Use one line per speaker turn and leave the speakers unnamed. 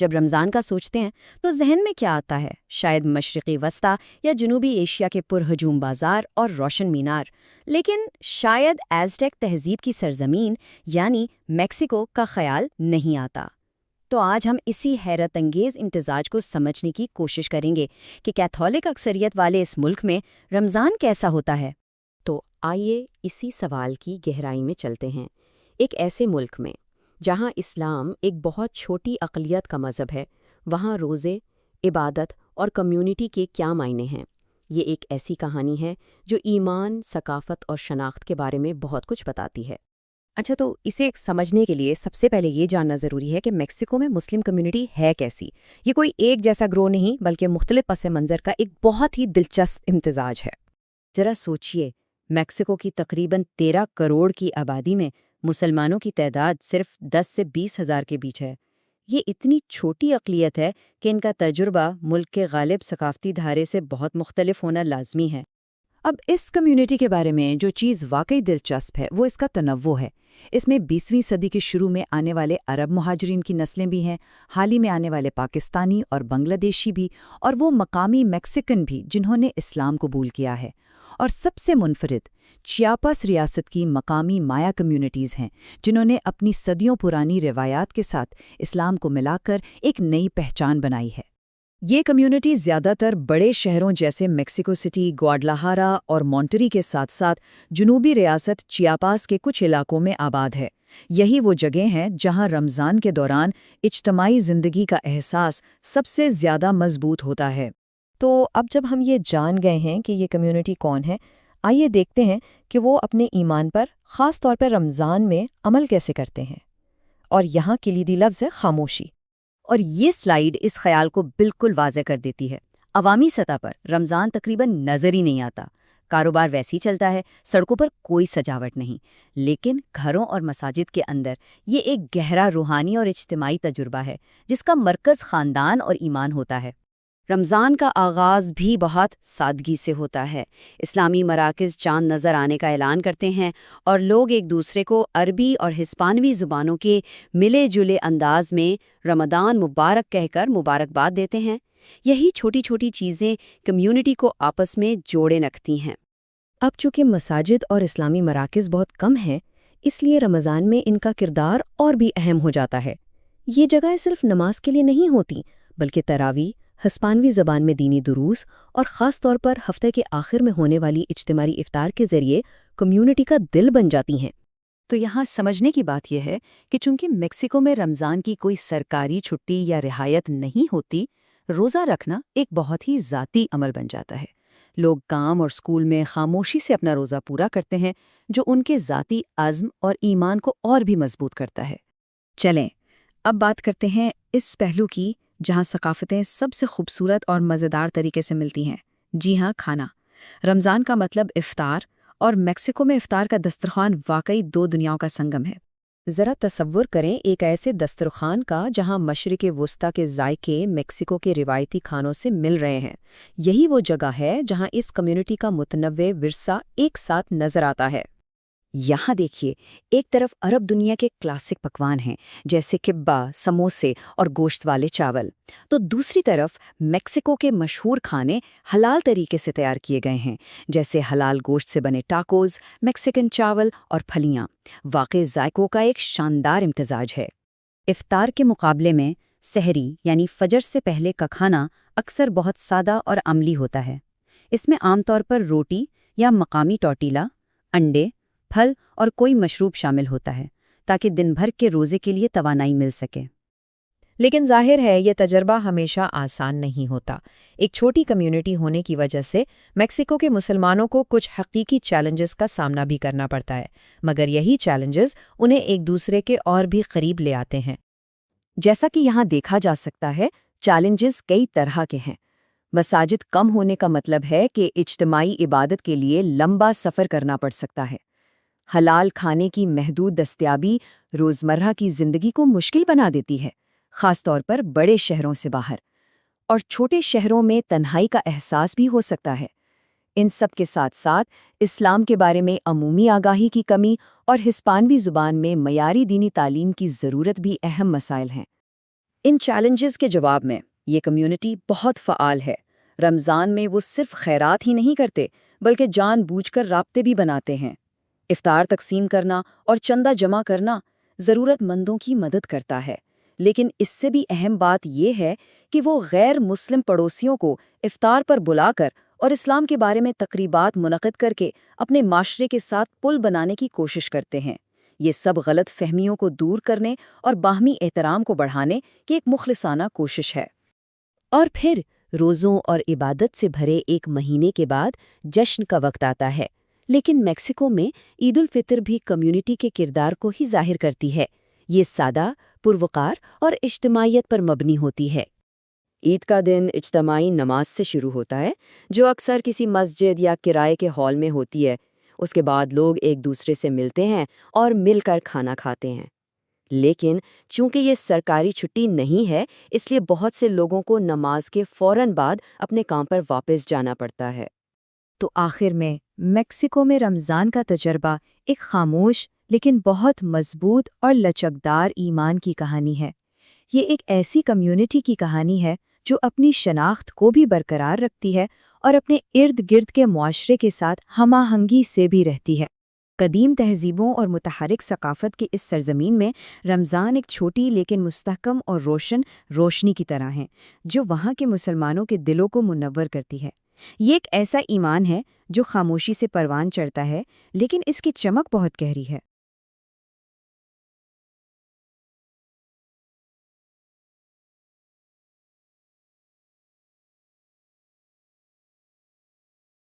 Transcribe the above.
جب رمضان کا سوچتے ہیں تو ذہن میں کیا آتا ہے؟ شاید مشرقی وسطی یا جنوبی ایشیا کے پرہجوم بازار اور روشن مینار، لیکن شاید ایزٹیک تہذیب کی سرزمین یعنی میکسیکو کا خیال نہیں آتا۔ تو آج ہم اسی حیرت انگیز امتزاج کو سمجھنے کی کوشش کریں گے کہ کیتھولک اکثریت والے اس ملک میں رمضان کیسا ہوتا ہے۔
تو آئیے اسی سوال کی گہرائی میں چلتے ہیں۔ ایک ایسے ملک میں جہاں اسلام ایک بہت چھوٹی اقلیت کا مذہب ہے، وہاں روزے، عبادت اور کمیونٹی کے کیا معنی ہیں؟ یہ ایک ایسی کہانی ہے جو ایمان، ثقافت اور شناخت کے بارے میں بہت کچھ بتاتی ہے۔
اچھا، تو اسے سمجھنے کے لیے سب سے پہلے یہ جاننا ضروری ہے کہ میکسیکو میں مسلم کمیونٹی ہے کیسی۔ یہ کوئی ایک جیسا گروہ نہیں، بلکہ مختلف پس منظر کا ایک بہت ہی دلچسپ امتزاج ہے۔
ذرا سوچئے، میکسیکو کی تقریباً 13 کروڑ کی آبادی میں مسلمانوں کی تعداد صرف 10 سے 20 ہزار کے بیچ ہے۔ یہ اتنی چھوٹی اقلیت ہے کہ ان کا تجربہ ملک کے غالب ثقافتی دھارے سے بہت مختلف ہونا لازمی ہے۔
اب اس کمیونٹی کے بارے میں جو چیز واقعی دلچسپ ہے وہ اس کا تنوع ہے۔ اس میں 20ویں صدی کے شروع میں آنے والے عرب مہاجرین کی نسلیں بھی ہیں، حال ہی میں آنے والے پاکستانی اور بنگلہ دیشی بھی، اور وہ مقامی میکسیکن بھی جنہوں نے اسلام قبول کیا ہے۔ اور سب سے منفرد چیاپاس ریاست کی مقامی مایا کمیونٹیز ہیں، جنہوں نے اپنی صدیوں پرانی روایات کے ساتھ اسلام کو ملا کر ایک نئی پہچان بنائی ہے۔
یہ کمیونٹی زیادہ تر بڑے شہروں جیسے میکسیکو سٹی، گواڈلاہارا اور مونٹری کے ساتھ ساتھ جنوبی ریاست چیاپاس کے کچھ علاقوں میں آباد ہے۔ یہی وہ جگہیں ہیں جہاں رمضان کے دوران اجتماعی زندگی کا احساس سب سے زیادہ مضبوط ہوتا ہے۔
تو اب جب ہم یہ جان گئے ہیں کہ یہ کمیونٹی کون ہے، آئیے دیکھتے ہیں کہ وہ اپنے ایمان پر، خاص طور پر رمضان میں عمل کیسے کرتے ہیں۔ اور یہاں کلیدی لفظ ہے خاموشی۔
اور یہ سلائیڈ اس خیال کو بالکل واضح کر دیتی ہے۔ عوامی سطح پر رمضان تقریباً نظر ہی نہیں آتا، کاروبار ویسے ہی چلتا ہے، سڑکوں پر کوئی سجاوٹ نہیں، لیکن گھروں اور مساجد کے اندر یہ ایک گہرا روحانی اور اجتماعی تجربہ ہے جس کا مرکز خاندان اور ایمان ہوتا ہے۔ رمضان کا آغاز بھی بہت سادگی سے ہوتا ہے۔ اسلامی مراکز چاند نظر آنے کا اعلان کرتے ہیں اور لوگ ایک دوسرے کو عربی اور ہسپانوی زبانوں کے ملے جلے انداز میں رمضان مبارک کہہ کر مبارکباد دیتے ہیں۔ یہی چھوٹی چھوٹی چیزیں کمیونٹی کو آپس میں جوڑے رکھتی ہیں۔
اب چونکہ مساجد اور اسلامی مراکز بہت کم ہیں، اس لیے رمضان میں ان کا کردار اور بھی اہم ہو جاتا ہے۔ یہ جگہیں صرف نماز کے لیے نہیں ہوتی، بلکہ تراویح، ہسپانوی زبان میں دینی دروس اور خاص طور پر ہفتے کے آخر میں ہونے والی اجتماعی افطار کے ذریعے کمیونٹی کا دل بن جاتی ہیں۔
تو یہاں سمجھنے کی بات یہ ہے کہ چونکہ میکسیکو میں رمضان کی کوئی سرکاری چھٹی یا رعایت نہیں ہوتی، روزہ رکھنا ایک بہت ہی ذاتی عمل بن جاتا ہے۔ لوگ کام اور اسکول میں خاموشی سے اپنا روزہ پورا کرتے ہیں، جو ان کے ذاتی عزم اور ایمان کو اور بھی مضبوط کرتا ہے۔
چلیں اب بات کرتے ہیں اس پہلو کی جہاں ثقافتیں سب سے خوبصورت اور مزیدار طریقے سے ملتی ہیں۔ جی ہاں، کھانا۔ رمضان کا مطلب افطار، اور میکسیکو میں افطار کا دسترخوان واقعی دو دنیاؤں کا سنگم ہے۔
ذرا تصور کریں ایک ایسے دسترخوان کا جہاں مشرق وسطی کے ذائقے میکسیکو کے روایتی کھانوں سے مل رہے ہیں۔ یہی وہ جگہ ہے جہاں اس کمیونٹی کا متنوع ورثہ ایک ساتھ نظر آتا ہے۔
یہاں دیکھیے، ایک طرف عرب دنیا کے کلاسک پکوان ہیں جیسے کبا، سموسے اور گوشت والے چاول، تو دوسری طرف میکسیکو کے مشہور کھانے حلال طریقے سے تیار کیے گئے ہیں، جیسے حلال گوشت سے بنے ٹاکوز، میکسیکن چاول اور پھلیاں۔ واقعی ذائقوں کا ایک شاندار امتزاج ہے۔
افطار کے مقابلے میں سحری یعنی فجر سے پہلے کا کھانا اکثر بہت سادہ اور عملی ہوتا ہے۔ اس میں عام طور پر روٹی یا مقامی ٹورٹیلا، انڈے، پھل اور کوئی مشروب شامل ہوتا ہے تاکہ دن بھر کے روزے کے لیے توانائی مل سکے۔
لیکن ظاہر ہے یہ تجربہ ہمیشہ آسان نہیں ہوتا۔ ایک چھوٹی کمیونٹی ہونے کی وجہ سے میکسیکو کے مسلمانوں کو کچھ حقیقی چیلنجز کا سامنا بھی کرنا پڑتا ہے، مگر یہی چیلنجز انہیں ایک دوسرے کے اور بھی قریب لے آتے ہیں۔
جیسا کہ یہاں دیکھا جا سکتا ہے، چیلنجز کئی طرح کے ہیں۔ مساجد کم ہونے کا مطلب ہے کہ اجتماعی عبادت کے لیے لمبا سفر کرنا پڑ سکتا ہے۔ حلال کھانے کی محدود دستیابی روزمرہ کی زندگی کو مشکل بنا دیتی ہے، خاص طور پر بڑے شہروں سے باہر، اور چھوٹے شہروں میں تنہائی کا احساس بھی ہو سکتا ہے۔ ان سب کے ساتھ ساتھ اسلام کے بارے میں عمومی آگاہی کی کمی اور ہسپانوی زبان میں معیاری دینی تعلیم کی ضرورت بھی اہم مسائل ہیں۔ ان چیلنجز کے جواب میں یہ کمیونٹی بہت فعال ہے۔ رمضان میں وہ صرف خیرات ہی نہیں کرتے بلکہ جان بوجھ کر رابطے بھی بناتے ہیں۔ افطار تقسیم کرنا اور چندہ جمع کرنا ضرورت مندوں کی مدد کرتا ہے، لیکن اس سے بھی اہم بات یہ ہے کہ وہ غیر مسلم پڑوسیوں کو افطار پر بلا کر اور اسلام کے بارے میں تقریبات منعقد کر کے اپنے معاشرے کے ساتھ پل بنانے کی کوشش کرتے ہیں۔ یہ سب غلط فہمیوں کو دور کرنے اور باہمی احترام کو بڑھانے کی ایک مخلصانہ کوشش ہے۔
اور پھر روزوں اور عبادت سے بھرے ایک مہینے کے بعد جشن کا وقت آتا ہے، لیکن میکسیکو میں عید الفطر بھی کمیونٹی کے کردار کو ہی ظاہر کرتی ہے۔ یہ سادہ، پروقار اور اجتماعیت پر مبنی ہوتی ہے۔
عید کا دن اجتماعی نماز سے شروع ہوتا ہے، جو اکثر کسی مسجد یا کرائے کے ہال میں ہوتی ہے۔ اس کے بعد لوگ ایک دوسرے سے ملتے ہیں اور مل کر کھانا کھاتے ہیں۔ لیکن چونکہ یہ سرکاری چھٹی نہیں ہے، اس لیے بہت سے لوگوں کو نماز کے فوراً بعد اپنے کام پر واپس جانا پڑتا ہے۔
تو آخر میں میکسیکو میں رمضان کا تجربہ ایک خاموش لیکن بہت مضبوط اور لچکدار ایمان کی کہانی ہے۔ یہ ایک ایسی کمیونٹی کی کہانی ہے جو اپنی شناخت کو بھی برقرار رکھتی ہے اور اپنے ارد گرد کے معاشرے کے ساتھ ہم آہنگی سے بھی رہتی ہے۔ قدیم تہذیبوں اور متحرک ثقافت کی اس سرزمین میں رمضان ایک چھوٹی لیکن مستحکم اور روشن روشنی کی طرح ہے، جو وہاں کے مسلمانوں کے دلوں کو منور کرتی ہے۔ یہ ایک ایسا ایمان ہے جو خاموشی سے پروان چڑھتا ہے، لیکن اس کی چمک بہت گہری ہے۔